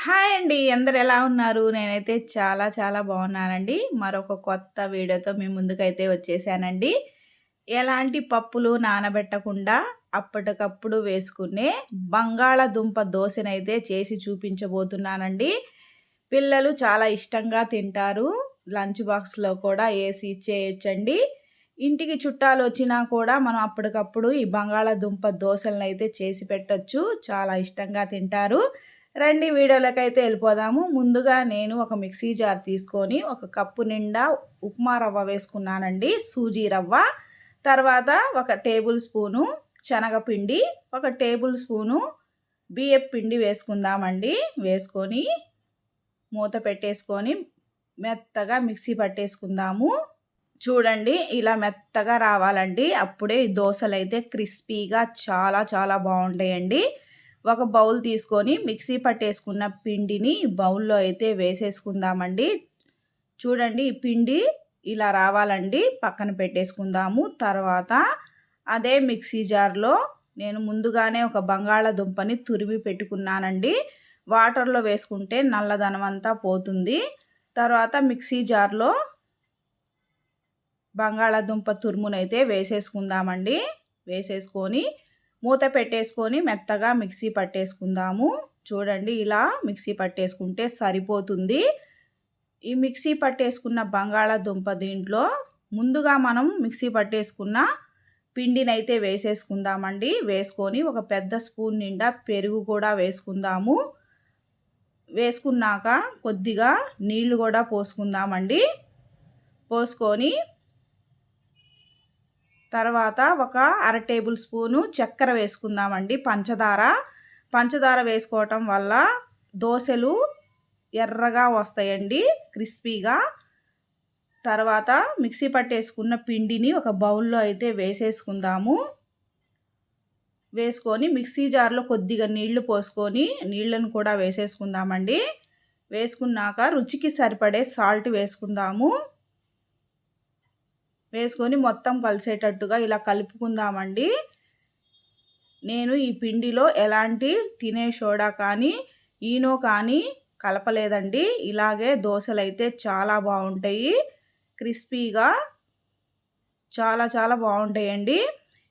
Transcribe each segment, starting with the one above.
Hi అండి. అందరూ ఎలా ఉన్నారు? నేనైతే చాలా చాలా బాగున్నానండి. మరొక కొత్త వీడియోతో మీ ముందుకైతే వచ్చేసానండి. ఎలాంటి పప్పులు నానబెట్టకుండా అప్పటికప్పుడు వేసుకునే బంగాళాదుంప దోసనైతే చేసి చూపించబోతున్నానండి. పిల్లలు చాలా ఇష్టంగా తింటారు. లంచ్ బాక్స్‌లో కూడా ఏసి ఇచ్చేయొచ్చండి. ఇంటికి చుట్టాలొచ్చినా కూడా మనం అప్పటికప్పుడు ఈ బంగాళాదుంప దోసలనైతే చేసి పెట్టొచ్చు. చాలా ఇష్టంగా తింటారు. రండి వీడియోలకైతే వెళ్ళిపోదాము. ముందుగా నేను ఒక మిక్సీ జార్ తీసుకొని ఒక కప్పు నిండా ఉప్మా రవ్వ వేసుకున్నానండి, సూజీ రవ్వ. తర్వాత ఒక టేబుల్ స్పూను శనగపిండి, ఒక టేబుల్ స్పూను బియ్యపు పిండి వేసుకుందామండి. వేసుకొని మూత పెట్టేసుకొని మెత్తగా మిక్సీ పట్టేసుకుందాము. చూడండి ఇలా మెత్తగా రావాలండి. అప్పుడే ఈ దోసలైతే క్రిస్పీగా చాలా చాలా బాగుంటాయండి. ఒక బౌల్ తీసుకొని మిక్సీ పట్టేసుకున్న పిండిని బౌల్లో అయితే వేసేసుకుందామండి. చూడండి ఈ పిండి ఇలా రావాలండి. పక్కన పెట్టేసుకుందాము. తర్వాత అదే మిక్సీ జార్లో నేను ముందుగానే ఒక బంగాళాదుంపని తురిమి పెట్టుకున్నానండి. వాటర్లో వేసుకుంటే నల్లదనం అంతా పోతుంది. తర్వాత మిక్సీ జార్లో బంగాళాదుంప తురుమునైతే వేసేసుకుందామండి. వేసేసుకొని మూత పెట్టేసుకొని మెత్తగా మిక్సీ పట్టేసుకుందాము. చూడండి ఇలా మిక్సీ పట్టేసుకుంటే సరిపోతుంది. ఈ మిక్సీ పట్టేసుకున్న బంగాళాదుంప దీంట్లో ముందుగా మనం మిక్సీ పట్టేసుకున్న పిండినైతే వేసేసుకుందామండి. వేసుకొని ఒక పెద్ద స్పూన్ నిండా పెరుగు కూడా వేసుకుందాము. వేసుకున్నాక కొద్దిగా నీళ్లు కూడా పోసుకుందామండి. పోసుకొని తర్వాత ఒక అర టేబుల్ స్పూను చక్కెర వేసుకుందామండి. పంచదార వేసుకోవటం వల్ల దోశలు ఎర్రగా వస్తాయండి, క్రిస్పీగా. తర్వాత మిక్సీ పట్టేసుకున్న పిండిని ఒక బౌల్లో అయితే వేసేసుకుందాము. వేసుకొని మిక్సీ జార్లో కొద్దిగా నీళ్లు పోసుకొని నీళ్ళను కూడా వేసేసుకుందామండి. వేసుకున్నాక రుచికి సరిపడే సాల్ట్ వేసుకుందాము. వేసుకొని మొత్తం కలిసేటట్టుగా ఇలా కలుపుకుందామండి. నేను ఈ పిండిలో ఎలాంటి తినే సోడా కానీ ఈనో కానీ కలపలేదండి. ఇలాగే దోశలు అయితే చాలా బాగుంటాయి, క్రిస్పీగా చాలా చాలా బాగుంటాయండి.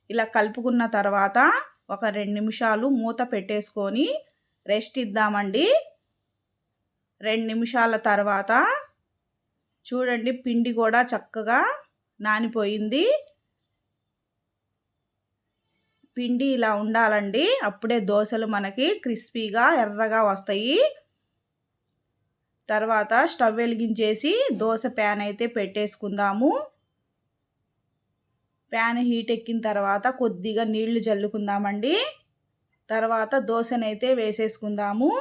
ఇలా కలుపుకున్న తర్వాత ఒక 2 నిమిషాలు మూత పెట్టేసుకొని రెస్ట్ ఇద్దామండి. 2 నిమిషాల తర్వాత చూడండి పిండి కూడా చక్కగా నానిపోయింది. పిండి ఇలా ఉండాలండి. అప్పుడే దోశలు మనకి క్రిస్పీగా ఎర్రగా వస్తాయి. తర్వాత స్టవ్ వెలిగించేసి దోశ ప్యాన్ అయితే పెట్టేసుకుందాము. ప్యాన్ హీట్ ఎక్కిన తర్వాత కొద్దిగా నీళ్లు జల్లుకుందామండి. తర్వాత దోశనైతే వేసేసుకుందాము.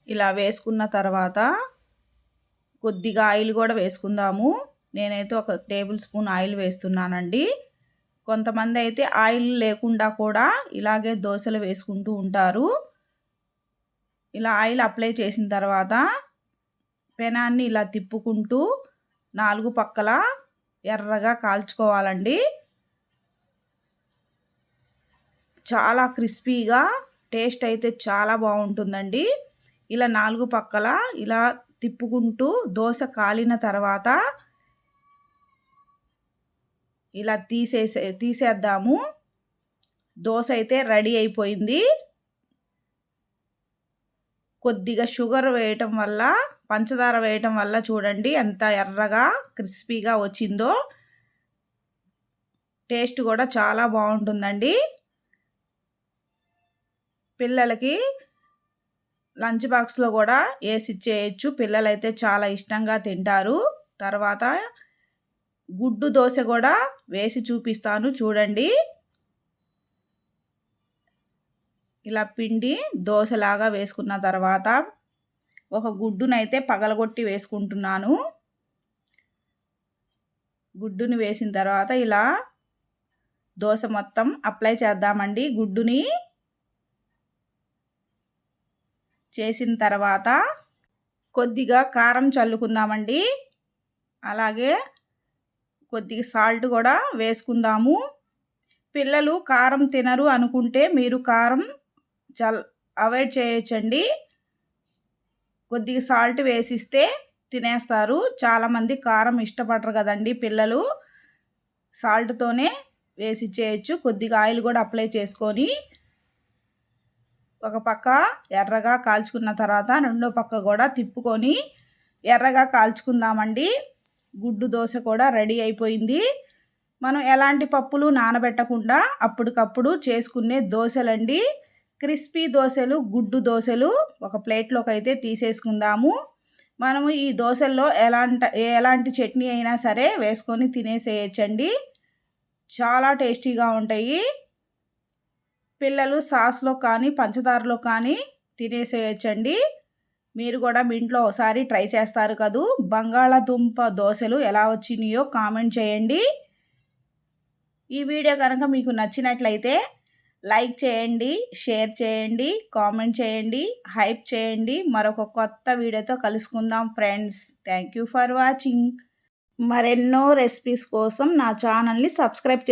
ఇలా వేసుకున్న తర్వాత కొద్దిగా ఆయిల్ కూడా వేసుకుందాము. నేనైతే ఒక టేబుల్ స్పూన్ ఆయిల్ వేస్తున్నానండి. కొంతమంది అయితే ఆయిల్ లేకుండా కూడా ఇలాగే దోశలు వేసుకుంటూ ఉంటారు. ఇలా ఆయిల్ అప్లై చేసిన తర్వాత పెనాన్ని ఇలా తిప్పుకుంటూ 4 పక్కల ఎర్రగా కాల్చుకోవాలండి. చాలా క్రిస్పీగా టేస్ట్ అయితే చాలా బాగుంటుందండి. ఇలా 4 పక్కల ఇలా తిప్పుకుంటూ దోశ కాలిన తర్వాత ఇలా తీసేద్దాము. దోశ అయితే రెడీ అయిపోయింది. కొద్దిగా షుగర్ వేయటం వల్ల, పంచదార వేయటం వల్ల చూడండి ఎంత ఎర్రగా క్రిస్పీగా వచ్చిందో. టేస్ట్ కూడా చాలా బాగుంటుందండి. పిల్లలకి లంచ్ బాక్స్లో కూడా వేసి ఇచ్చేయచ్చు. పిల్లలైతే చాలా ఇష్టంగా తింటారు. తర్వాత గుడ్డు దోశ కూడా వేసి చూపిస్తాను చూడండి. ఇలా పిండి దోశలాగా వేసుకున్న తర్వాత ఒక గుడ్డునైతే పగలగొట్టి వేసుకుంటున్నాను. గుడ్డుని వేసిన తర్వాత ఇలా దోశ మొత్తం అప్లై చేద్దామండి. గుడ్డుని చేసిన తర్వాత కొద్దిగా కారం చల్లుకుందామండి. అలాగే కొద్దిగా సాల్ట్ కూడా వేసుకుందాము. పిల్లలు కారం తినరు అనుకుంటే మీరు కారం అవాయిడ్ చేయొచ్చండి. కొద్దిగా సాల్ట్ వేసిస్తే తినేస్తారు. చాలామంది కారం ఇష్టపడరు కదండి పిల్లలు. సాల్ట్‌తోనే వేసిచ్చేయచ్చు. కొద్దిగా ఆయిల్ కూడా అప్లై చేసుకొని ఒక పక్క ఎర్రగా కాల్చుకున్న తర్వాత రెండో పక్క కూడా తిప్పుకొని ఎర్రగా కాల్చుకుందామండి. గుడ్డు దోశ కూడా రెడీ అయిపోయింది. మనం ఎలాంటి పప్పులు నానబెట్టకుండా అప్పటికప్పుడు చేసుకునే దోశలండి. క్రిస్పీ దోశలు, గుడ్డు దోశలు ఒక ప్లేట్లోకి అయితే తీసేసుకుందాము. మనము ఈ దోశల్లో ఎలాంటి చట్నీ అయినా సరే వేసుకొని తినేసేయచ్చండి. చాలా టేస్టీగా ఉంటాయి. పిల్లలు సాస్లో కానీ పంచదారలో కానీ తినేసేయచ్చండి. మీరు కూడా మీ ఇంట్లో ఒకసారి ట్రై చేస్తారు కదూ. బంగాళాదుంప దోశలు ఎలా వచ్చినాయో కామెంట్ చేయండి. ఈ వీడియో కనుక మీకు నచ్చినట్లయితే లైక్ చేయండి, షేర్ చేయండి, కామెంట్ చేయండి, హైప్ చేయండి. మరొక కొత్త వీడియోతో కలుసుకుందాం friends. Thank you for watching. మరెన్నో రెసిపీస్ కోసం నా ఛానల్ని సబ్స్క్రైబ్